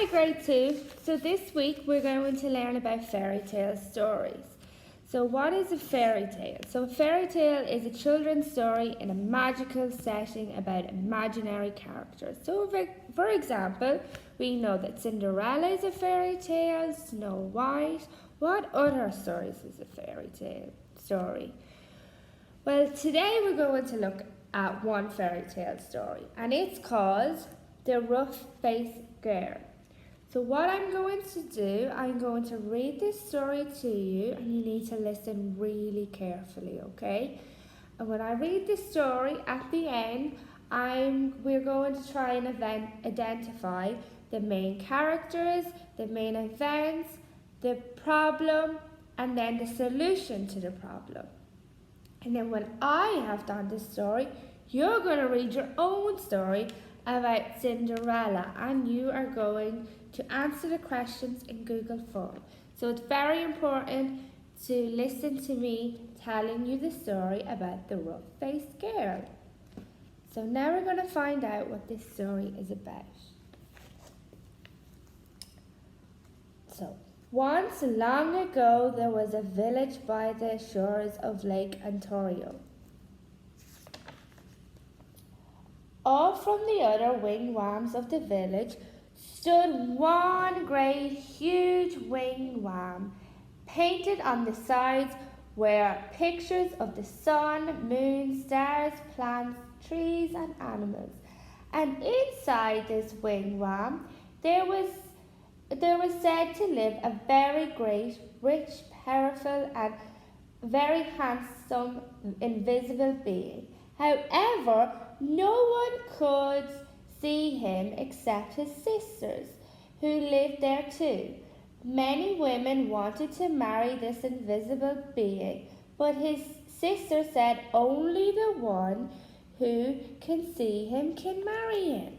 Hi grade 2. So this week we're going to learn about fairy tale stories. So what is a fairy tale? So a fairy tale is a children's story in a magical setting about imaginary characters. So for example, we know that Cinderella is a fairy tale, Snow White. What other stories is a fairy tale story? Well, today we're going to look at one fairy tale story, and it's called The Rough-Faced Girl. So what I'm going to do, I'm going to read this story to you, and you need to listen really carefully, okay? And when I read the story, at the end, we're going to try and identify the main characters, the main events, the problem, and then the solution to the problem. And then when I have done this story, you're going to read your own story about Cinderella, and you are going to answer the questions in Google form. So it's very important to listen to me telling you the story about the rough-faced girl. So now we're going to find out what this story is about. So, once long ago there was a village by the shores of Lake Ontario. Off from the other wigwams of the village stood one great huge wigwam. Painted on the sides were pictures of the sun, moon, stars, plants, trees and animals. And inside this wigwam there was said to live a very great, rich, powerful and very handsome invisible being. However, no one could see him except his sisters, who lived there too. Many women wanted to marry this invisible being, but his sister said only the one who can see him can marry him.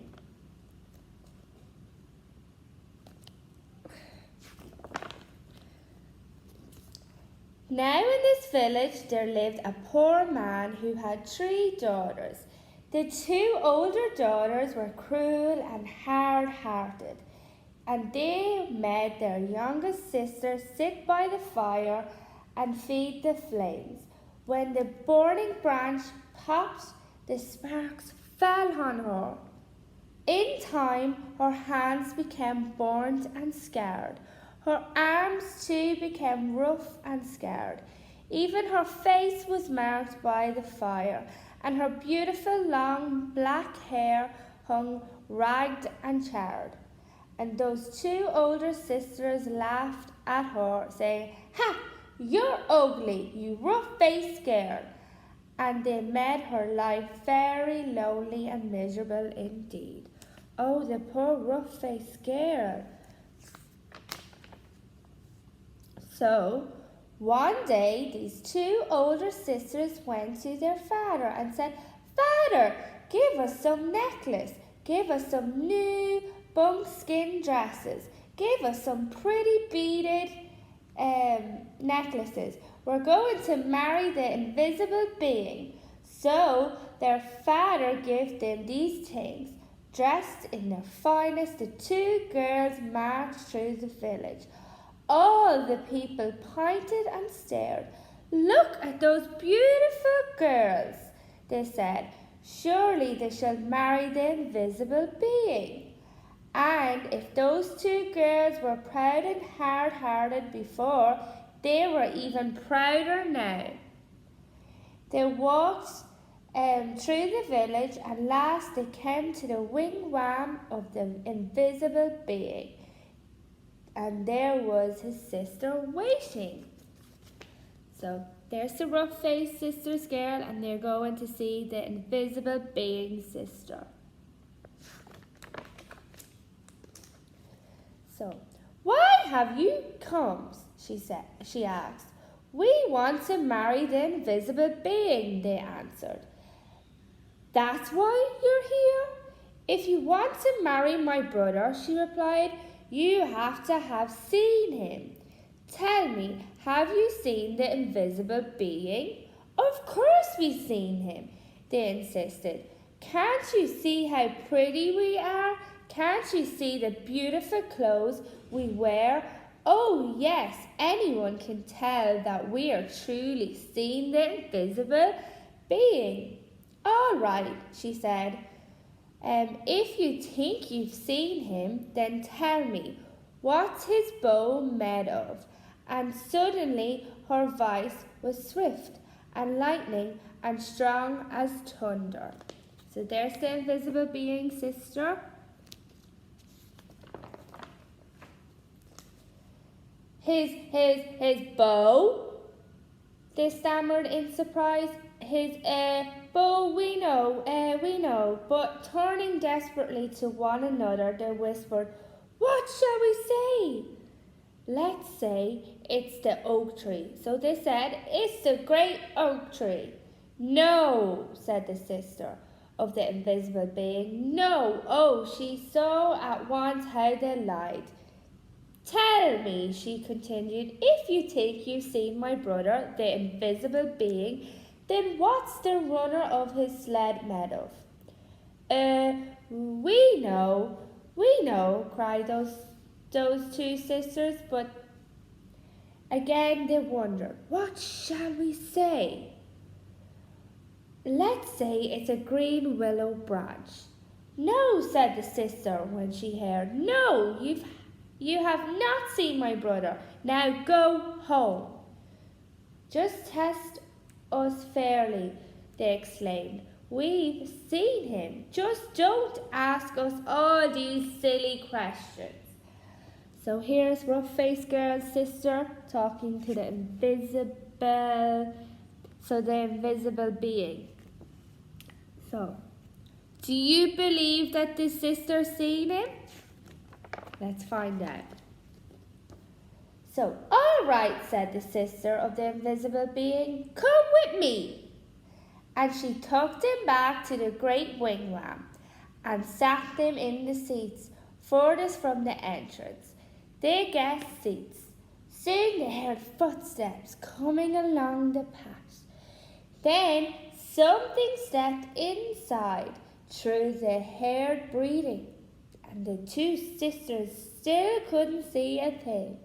Now in this village there lived a poor man who had 3 daughters. The 2 older daughters were cruel and hard-hearted, and they made their youngest sister sit by the fire and feed the flames. When the burning branch popped, the sparks fell on her. In time, her hands became burnt and scarred. Her arms too became rough and scarred. Even her face was marked by the fire, and her beautiful long black hair hung ragged and charred. And those 2 older sisters laughed at her, saying, "Ha! You're ugly, you rough-faced girl." And they made her life very lonely and miserable indeed. Oh, the poor rough-faced girl. So, one day these 2 older sisters went to their father and said, "Father, give us some necklace, give us some new buckskin dresses, give us some pretty beaded necklaces. We're going to marry the invisible being." So their father gave them these things. Dressed in their finest, the 2 girls marched through the village. All the people pointed and stared. "Look at those beautiful girls," they said. "Surely they shall marry the invisible being." And if those 2 girls were proud and hard-hearted before, they were even prouder now. They walked through the village, and last they came to the wigwam of the invisible being. And there was his sister waiting. So there's the rough-faced sister's girl, and they're going to see the invisible being's sister. So, "Why have you come?" she asked. "We want to marry the invisible being," they answered. "That's why you're here? If you want to marry my brother," she replied, "you have to have seen him. Tell me, have you seen the invisible being?" "Of course we've seen him," they insisted. "Can't you see how pretty we are? Can't you see the beautiful clothes we wear? Oh, yes, anyone can tell that we are truly seeing the invisible being. All right, she said. If you think you've seen him, then tell me, what's his bow made of? And suddenly her voice was swift and lightning and strong as thunder. So there's the invisible being, sister. His bow? They stammered in surprise. His bow, we know. But turning desperately to one another, they whispered, what shall we say? Let's say it's the oak tree. So they said, it's the great oak tree. No, said the sister of the invisible being. No. Oh, she saw at once how they lied. Tell me, she continued, if you think you've seen my brother, the invisible being, then what's the runner of his sled made of? We know, cried those two sisters, but again they wondered, what shall we say? Let's say it's a green willow branch. No, said the sister when she heard. No, you have not seen my brother. Now go home. Just test us fairly, they exclaimed. We've seen him. Just don't ask us all these silly questions. So here's Rough-Faced Girl's sister talking to the invisible being. So, do you believe that the sister seen him? Let's find out. So, all right, said the sister of the invisible being, come with me. And she took them back to the great wigwam and sat them in the seats furthest from the entrance, their guest seats. Soon they heard footsteps coming along the path. Then something stepped inside through the haired breathing, and the two sisters still couldn't see a thing.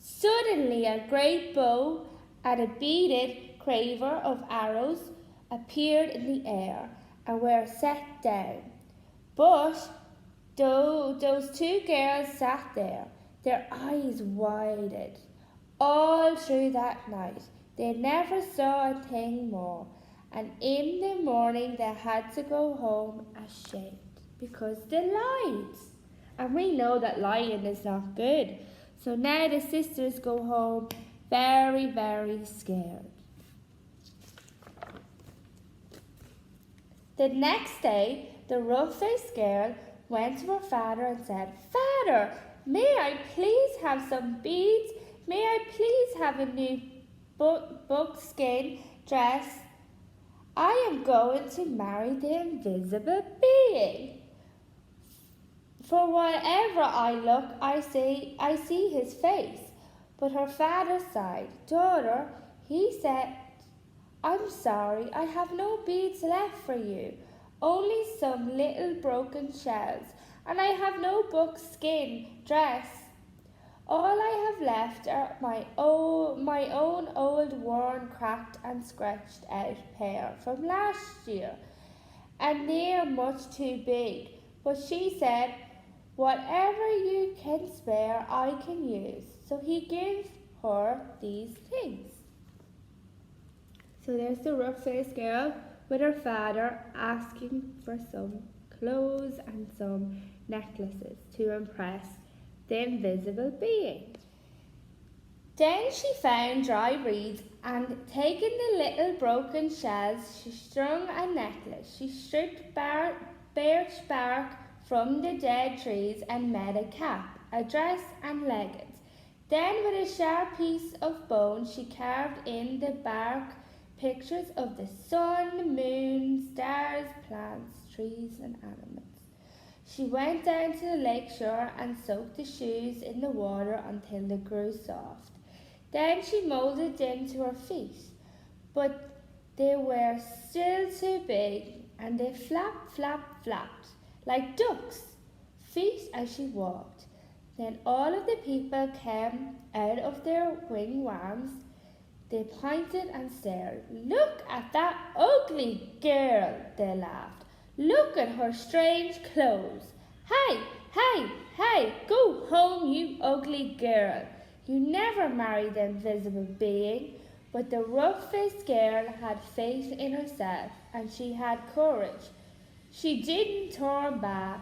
Suddenly a great bow and a beaded quiver of arrows appeared in the air and were set down. But those two girls sat there, their eyes widened. All through that night they never saw a thing more, and in the morning they had to go home ashamed because they lied. And we know that lying is not good. So now the sisters go home very, very scared. The next day, the rough-faced girl went to her father and said, Father, may I please have some beads? May I please have a new buckskin dress? I am going to marry the invisible being. For wherever I look, I see his face. But her father sighed. Daughter, he said, I'm sorry, I have no beads left for you, only some little broken shells, and I have no buckskin dress. All I have left are my own old worn, cracked and scratched out pair from last year, and they are much too big. But she said, whatever you can spare, I can use. So he gave her these things. So there's the rough-faced girl with her father asking for some clothes and some necklaces to impress the invisible being. Then she found dry reeds, and taking the little broken shells, she strung a necklace. She stripped birch bark from the dead trees and made a cap, a dress and leggings. Then with a sharp piece of bone she carved in the bark pictures of the sun, the moon, stars, plants, trees and animals. She went down to the lake shore and soaked the shoes in the water until they grew soft. Then she moulded them to her feet, but they were still too big, and they flapped like ducks. feet as she walked. Then all of the people came out of their wigwams. They pointed and stared. "Look at that ugly girl," they laughed. "Look at her strange clothes. Hey, hey, hey, go home, you ugly girl. You never marry the invisible being." But the rough-faced girl had faith in herself, and she had courage. She didn't turn back.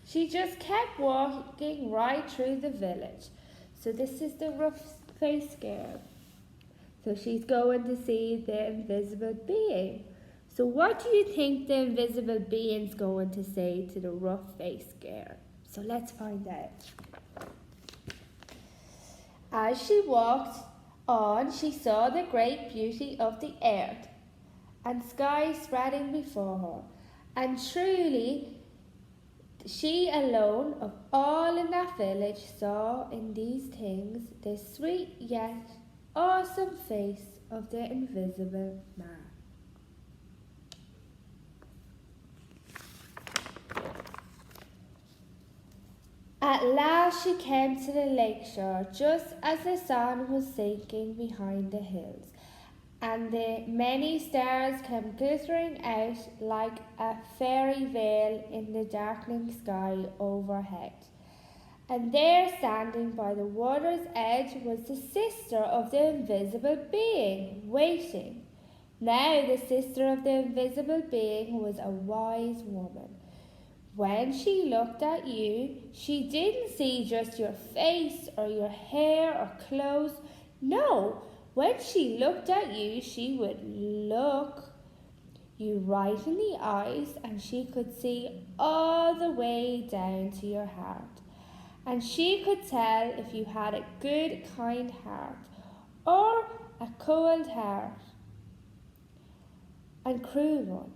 She just kept walking right through the village. So this is the rough-faced girl. So she's going to see the invisible being. So what do you think the invisible being's going to say to the rough-faced girl? So let's find out. As she walked on, she saw the great beauty of the earth and sky spreading before her. And truly, she alone of all in that village saw in these things the sweet yet awesome face of the invisible man. At last she came to the lakeshore just as the sun was sinking behind the hills, and the many stars came glittering out like a fairy veil in the darkening sky overhead. And there, standing by the water's edge, was the sister of the invisible being, waiting. Now the sister of the invisible being was a wise woman. When she looked at you, she didn't see just your face or your hair or clothes. No, when she looked at you, she would look you right in the eyes, and she could see all the way down to your heart. And she could tell if you had a good, kind heart or a cold heart and cruel one.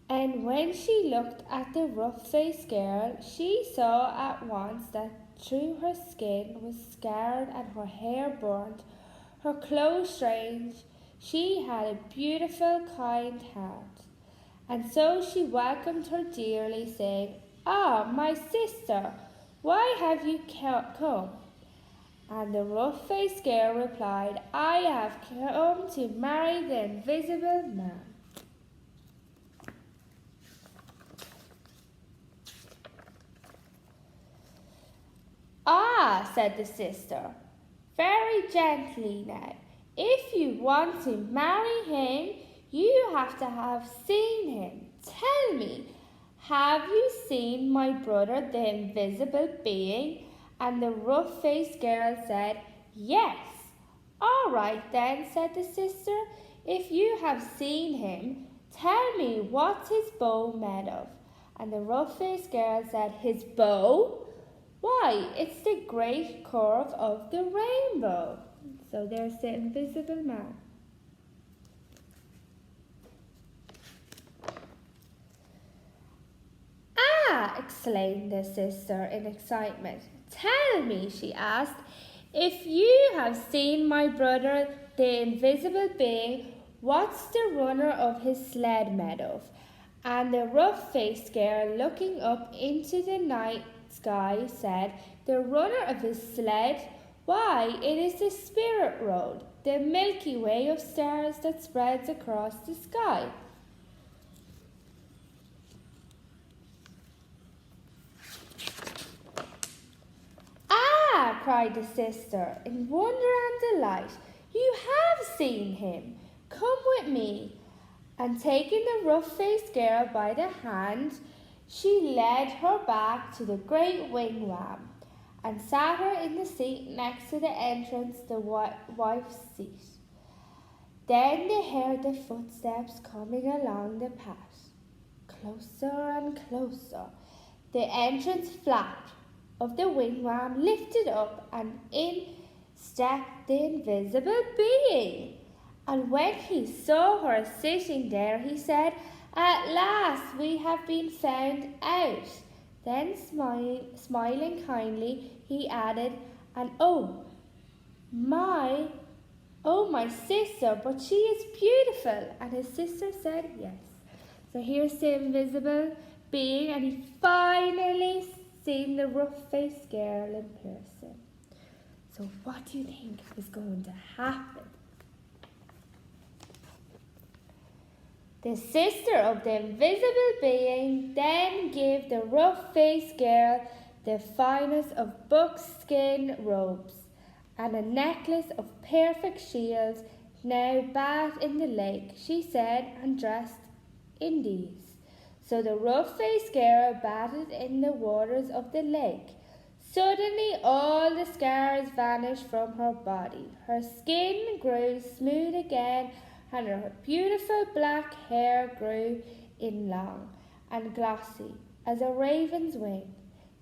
And when she looked at the rough-faced girl, she saw at once that though her skin was scarred and her hair burnt, her clothes strange, she had a beautiful, kind heart. And so she welcomed her dearly, saying, "Ah, my sister, why have you come?" And the rough-faced girl replied, "I have come to marry the invisible man." "Ah," said the sister, very gently now, "if you want to marry him, you have to have seen him. Tell me, have you seen my brother, the invisible being?" And the rough-faced girl said, "Yes." "All right then," said the sister, "if you have seen him, tell me what's his bow made of." And the rough-faced girl said, "His bow? Why, it's the great curve of the rainbow." So there's the invisible man. "Ah!" exclaimed the sister in excitement. "Tell me," she asked, "if you have seen my brother, the invisible being, what's the runner of his sled made of?" And the rough-faced girl, looking up into the night sky, said, "The runner of his sled? Why, it is the spirit road, the Milky Way of stars that spreads across the sky." "Ah!" cried the sister, in wonder and delight. "You have seen him. Come with me." And taking the rough-faced girl by the hand, she led her back to the great wigwam and sat her in the seat next to the entrance, the wife's seat. Then they heard the footsteps coming along the path, closer and closer. The entrance flap of the wigwam lifted up, and in stepped the invisible being. And when he saw her sitting there, he said, "At last we have been found out." Then smiling kindly, he added, "And my sister, but she is beautiful." And his sister said yes. So here's the invisible being, and he finally seen the rough-faced girl in person. So what do you think is going to happen? The sister of the invisible being then gave the rough-faced girl the finest of buckskin robes and a necklace of perfect shields. Now bathe in the lake, she said, and dressed in these. So the rough-faced girl bathed in the waters of the lake. Suddenly all the scars vanished from her body. Her skin grew smooth again, and her beautiful black hair grew in long and glossy as a raven's wing.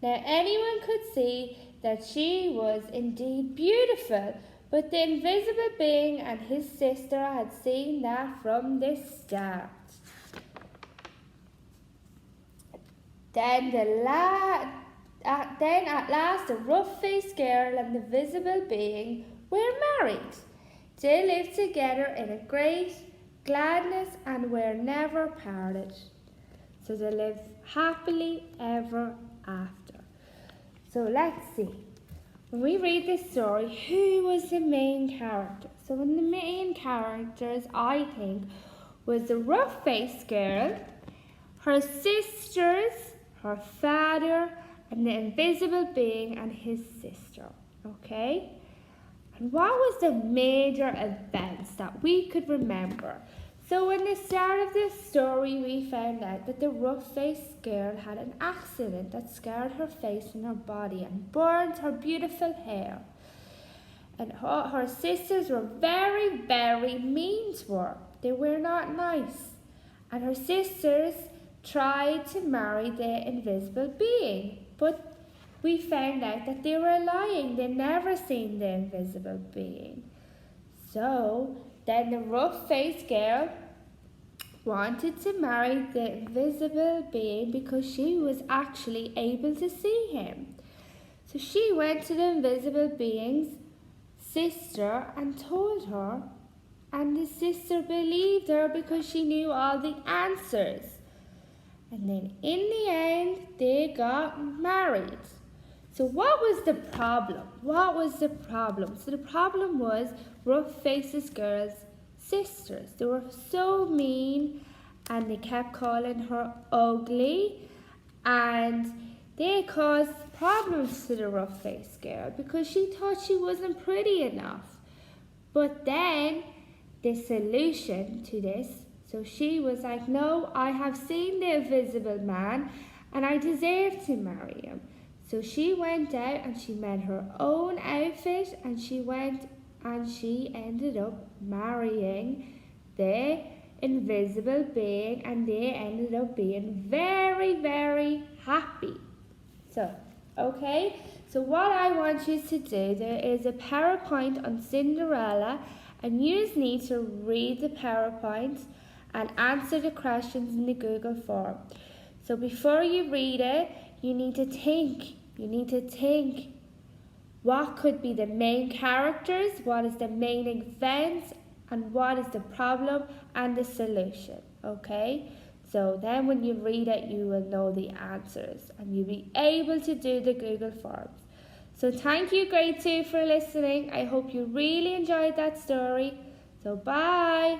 Now anyone could see that she was indeed beautiful, but the invisible being and his sister had seen that from the start. Then at last the rough-faced girl and the visible being were married. They lived together in a great gladness and were never parted. So they lived happily ever after. So let's see. When we read this story, who was the main character? So the main characters, I think, was the rough-faced girl, her sisters, her father, and the invisible being and his sister. Okay? And what was the major events that we could remember? So in the start of this story, we found out that the rough-faced girl had an accident that scarred her face and her body and burned her beautiful hair. And her sisters were very, very mean to her. They were not nice. And her sisters tried to marry the invisible being, but we found out that they were lying. They never seen the invisible being. So then the rough-faced girl wanted to marry the invisible being because she was actually able to see him. So she went to the invisible being's sister and told her, and the sister believed her because she knew all the answers. And then in the end, they got married. So what was the problem? So the problem was rough-faced girl's sisters. They were so mean and they kept calling her ugly, and they caused problems to the rough-faced girl because she thought she wasn't pretty enough. But then the solution to this, so she was like, no, I have seen the invisible man and I deserve to marry him. So she went out and she made her own outfit and she went and she ended up marrying the invisible being, and they ended up being very, very happy. So, okay, so what I want you to do, there is a PowerPoint on Cinderella, and you just need to read the PowerPoint and answer the questions in the Google form. So before you read it, you need to think. What could be the main characters? What is the main event? And what is the problem and the solution? Okay? So then when you read it, you will know the answers and you'll be able to do the Google Forms. So thank you, Grade 2, for listening. I hope you really enjoyed that story. So bye.